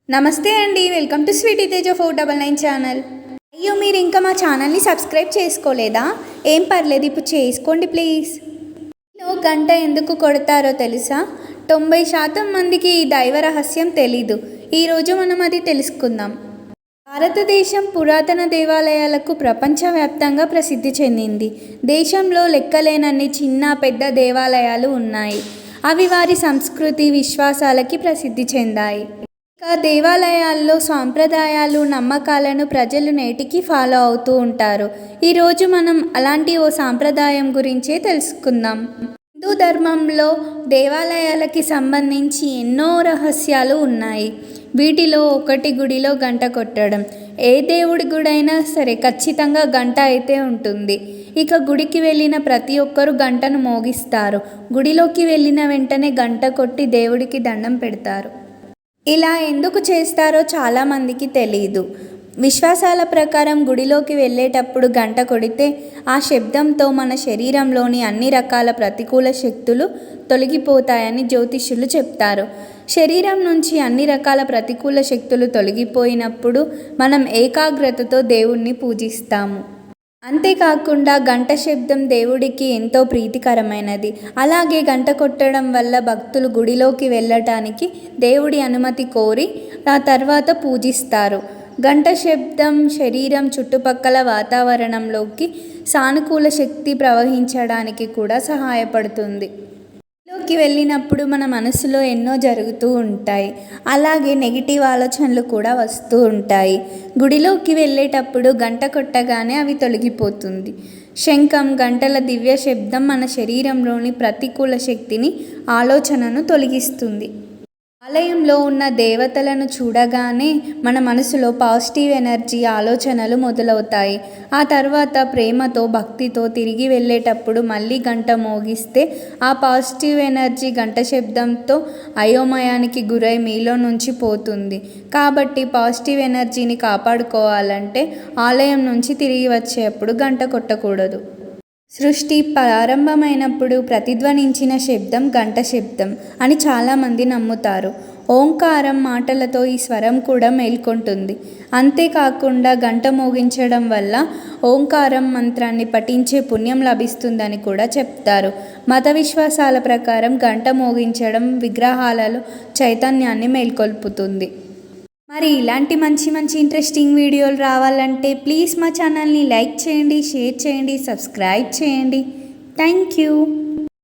నమస్తే అండి, welcome to sweety Teja 499 channel. అయ్యో, మీరు ఇంకా మా ఛానల్ని సబ్స్క్రైబ్ చేసుకోలేదా? ఏం పర్లేదు, ఇప్పుడు చేసుకోండి ప్లీజ్. గంట ఎందుకు కొడతారో తెలుసా? 90% మందికి ఈ దైవ రహస్యం తెలీదు. ఈరోజు మనం అది తెలుసుకుందాం. భారతదేశం పురాతన దేవాలయాలకు ప్రపంచవ్యాప్తంగా ప్రసిద్ధి చెందింది. దేశంలో లెక్కలేనన్ని చిన్న పెద్ద దేవాలయాలు ఉన్నాయి. అవి వారి సంస్కృతి విశ్వాసాలకి ప్రసిద్ధి చెందాయి. దేవాలయాల్లో సాంప్రదాయాలు నమ్మకాలను ప్రజలు నేటికి ఫాలో అవుతూ ఉంటారు. ఈరోజు మనం అలాంటి ఓ సాంప్రదాయం గురించే తెలుసుకుందాం. హిందూ ధర్మంలో దేవాలయాలకి సంబంధించి ఎన్నో రహస్యాలు ఉన్నాయి. వీటిలో ఒకటి గుడిలో గంట కొట్టడం. ఏ దేవుడి గుడైనా సరే ఖచ్చితంగా గంట అయితే ఉంటుంది. ఇక గుడికి వెళ్ళిన ప్రతి ఒక్కరూ గంటను మోగిస్తారు. గుడిలోకి వెళ్ళిన వెంటనే గంట కొట్టి దేవుడికి దండం పెడతారు. ఇలా ఎందుకు చేస్తారో చాలామందికి తెలీదు. విశ్వాసాల ప్రకారం గుడిలోకి వెళ్ళేటప్పుడు గంట కొడితే ఆ శబ్దంతో మన శరీరంలోని అన్ని రకాల ప్రతికూల శక్తులు తొలగిపోతాయని జ్యోతిష్యులు చెప్తారు. శరీరం నుంచి అన్ని రకాల ప్రతికూల శక్తులు తొలగిపోయినప్పుడు మనం ఏకాగ్రతతో దేవుణ్ణి పూజిస్తాము. అంతేకాకుండా గంట శబ్దం దేవుడికి ఎంతో ప్రీతికరమైనది. అలాగే గంట కొట్టడం వల్ల భక్తులు గుడిలోకి వెళ్ళటానికి దేవుడి అనుమతి కోరి ఆ తర్వాత పూజిస్తారు. గంట శబ్దం శరీరం చుట్టుపక్కల వాతావరణంలోకి సానుకూల శక్తి ప్రవహించడానికి కూడా సహాయపడుతుంది. గుడిలోకి వెళ్ళినప్పుడు మన మనసులో ఎన్నో జరుగుతూ ఉంటాయి. అలాగే నెగిటివ్ ఆలోచనలు కూడా వస్తూ ఉంటాయి. గుడిలోకి వెళ్ళేటప్పుడు గంట కొట్టగానే అవి తొలగిపోతుంది. శంఖం, గంటల దివ్య శబ్దం మన శరీరంలోని ప్రతికూల శక్తిని, ఆలోచనను తొలగిస్తుంది. ఆలయంలో ఉన్న దేవతలను చూడగానే మన మనసులో పాజిటివ్ ఎనర్జీ, ఆలోచనలు మొదలవుతాయి. ఆ తర్వాత ప్రేమతో భక్తితో తిరిగి వెళ్ళేటప్పుడు మళ్ళీ గంట మోగిస్తే ఆ పాజిటివ్ ఎనర్జీ గంట శబ్దంతో అయోమయానికి గురై మీలో నుంచి పోతుంది. కాబట్టి పాజిటివ్ ఎనర్జీని కాపాడుకోవాలంటే ఆలయం నుంచి తిరిగి వచ్చేటప్పుడు గంట కొట్టకూడదు. సృష్టి ప్రారంభమైనప్పుడు ప్రతిధ్వనించిన శబ్దం గంట శబ్దం అని చాలామంది నమ్ముతారు. ఓంకారం మాటలతో ఈ స్వరం కూడా మేల్కొంటుంది. అంతేకాకుండా గంట మోగించడం వల్ల ఓంకారం మంత్రాన్ని పఠించే పుణ్యం లభిస్తుందని కూడా చెప్తారు. మత విశ్వాసాల ప్రకారం గంట మోగించడం విగ్రహాలలో చైతన్యాన్ని మేల్కొల్పుతుంది. మరి ఇలాంటి మంచి ఇంట్రెస్టింగ్ వీడియోలు రావాలంటే ప్లీజ్ మా ఛానల్ని లైక్ చేయండి, షేర్ చేయండి, సబ్స్క్రైబ్ చేయండి. Thank you.